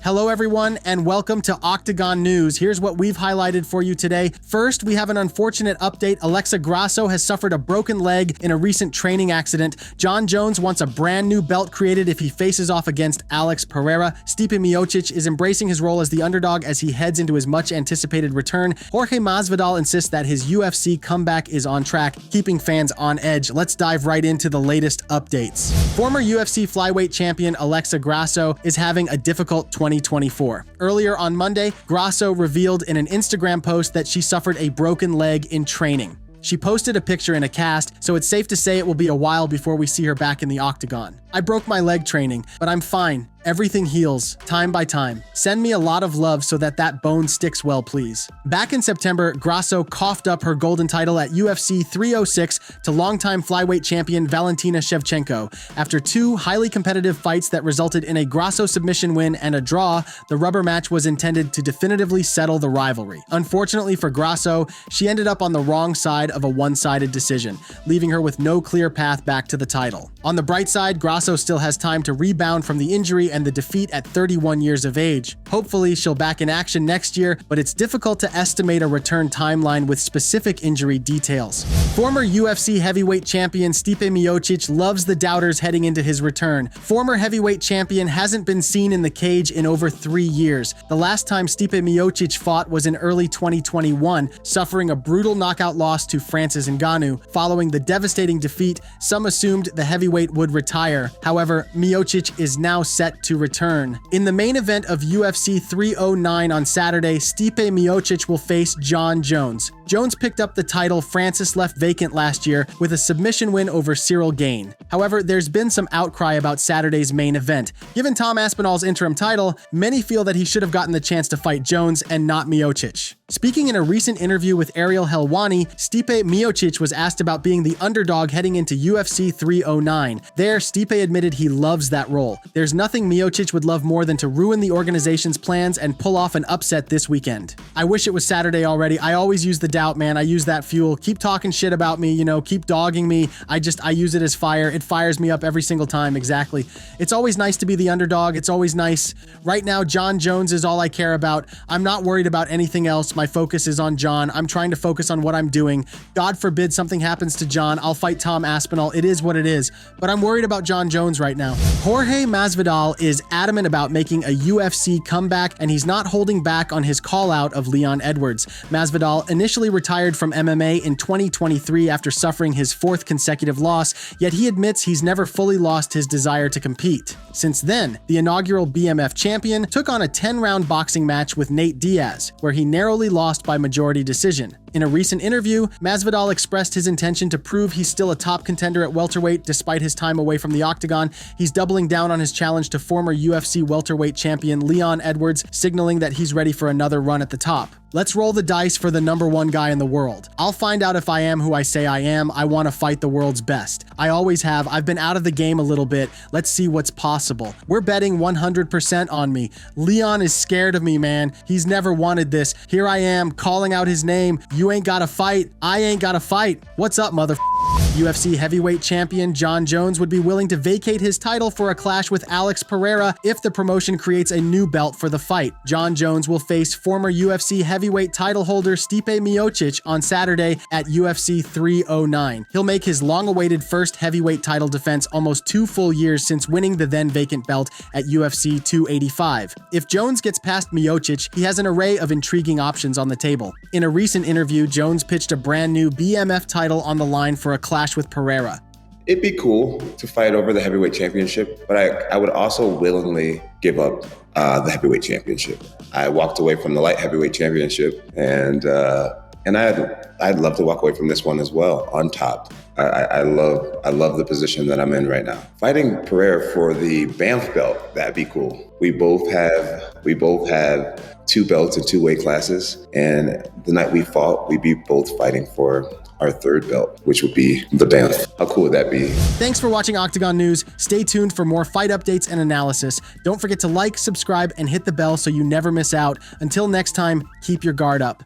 Hello everyone and welcome to Octagon News. Here's what we've highlighted for you today. First, we have an unfortunate update. Alexa Grasso has suffered a broken leg in a recent training accident. Jon Jones wants a brand new belt created if he faces off against Alex Pereira. Stipe Miocic is embracing his role as the underdog as he heads into his much anticipated return. Jorge Masvidal insists that his UFC comeback is on track, keeping fans on edge. Let's dive right into the latest updates. Former UFC flyweight champion Alexa Grasso is having a difficult 2024. Earlier on Monday, Grasso revealed in an Instagram post that she suffered a broken leg in training. She posted a picture in a cast, so it's safe to say it will be a while before we see her back in the octagon. I broke my leg training, but I'm fine. Everything heals, time by time. Send me a lot of love so that bone sticks well, please. Back in September, Grasso coughed up her golden title at UFC 306 to longtime flyweight champion Valentina Shevchenko. After two highly competitive fights that resulted in a Grasso submission win and a draw, the rubber match was intended to definitively settle the rivalry. Unfortunately for Grasso, she ended up on the wrong side of a one-sided decision, leaving her with no clear path back to the title. On the bright side, Grasso still has time to rebound from the injury and the defeat at 31 years of age. Hopefully, she'll back in action next year, but it's difficult to estimate a return timeline with specific injury details. Former UFC heavyweight champion Stipe Miocic loves the doubters heading into his return. Former heavyweight champion hasn't been seen in the cage in over 3 years. The last time Stipe Miocic fought was in early 2021, suffering a brutal knockout loss to Francis Ngannou. Following the devastating defeat, some assumed the heavyweight would retire. However, Miocic is now set to return. In the main event of UFC 309 on Saturday, Stipe Miocic will face Jon Jones. Jones picked up the title Francis left vacant last year with a submission win over Cyril Gane. However, there's been some outcry about Saturday's main event. Given Tom Aspinall's interim title, many feel that he should have gotten the chance to fight Jones and not Miocic. Speaking in a recent interview with Ariel Helwani, Stipe Miocic was asked about being the underdog heading into UFC 309. There, Stipe admitted he loves that role. There's nothing Miocic would love more than to ruin the organization's plans and pull off an upset this weekend. I wish it was Saturday already. I always use the doubt, man. I use that fuel. Keep talking shit about me, keep dogging me. I use it as fire. It fires me up every single time, exactly. It's always nice to be the underdog. It's always nice. Right now, Jon Jones is all I care about. I'm not worried about anything else. My focus is on Jon. I'm trying to focus on what I'm doing. God forbid something happens to Jon. I'll fight Tom Aspinall. It is what it is. But I'm worried about Jon Jones right now. Jorge Masvidal is adamant about making a UFC comeback, and he's not holding back on his call-out of Leon Edwards. Masvidal initially retired from MMA in 2023 after suffering his 4th consecutive loss, yet he admits he's never fully lost his desire to compete. Since then, the inaugural BMF champion took on a 10-round boxing match with Nate Diaz, where he narrowly lost by majority decision. In a recent interview, Masvidal expressed his intention to prove he's still a top contender at welterweight despite his time away from the octagon. He's doubling down on his challenge to former UFC welterweight champion Leon Edwards, signaling that he's ready for another run at the top. Let's roll the dice for the #1 guy in the world. I'll find out if I am who I say I am. I want to fight the world's best. I always have. I've been out of the game a little bit. Let's see what's possible. We're betting 100% on me. Leon is scared of me, man. He's never wanted this. Here I am, calling out his name. You ain't gotta fight. I ain't gotta fight. What's up, mother? UFC heavyweight champion Jon Jones would be willing to vacate his title for a clash with Alex Pereira if the promotion creates a new belt for the fight. Jon Jones will face former UFC heavyweight title holder Stipe Miocic on Saturday at UFC 309. He'll make his long-awaited first heavyweight title defense almost 2 full years since winning the then vacant belt at UFC 285. If Jones gets past Miocic, he has an array of intriguing options on the table. In a recent interview, Jones pitched a brand new BMF title on the line for a clash with Pereira. It'd be cool to fight over the heavyweight championship, but I would also willingly give up the heavyweight championship. I walked away from the light heavyweight championship, and I'd love to walk away from this one as well on top. I love the position that I'm in right now. Fighting Pereira for the Banff belt, that'd be cool. We both have 2 belts in 2 weight classes, and the night we fought, we'd be both fighting for our 3rd belt, which would be the Banff. How cool would that be? Thanks for watching Octagon News. Stay tuned for more fight updates and analysis. Don't forget to like, subscribe, and hit the bell so you never miss out. Until next time, keep your guard up.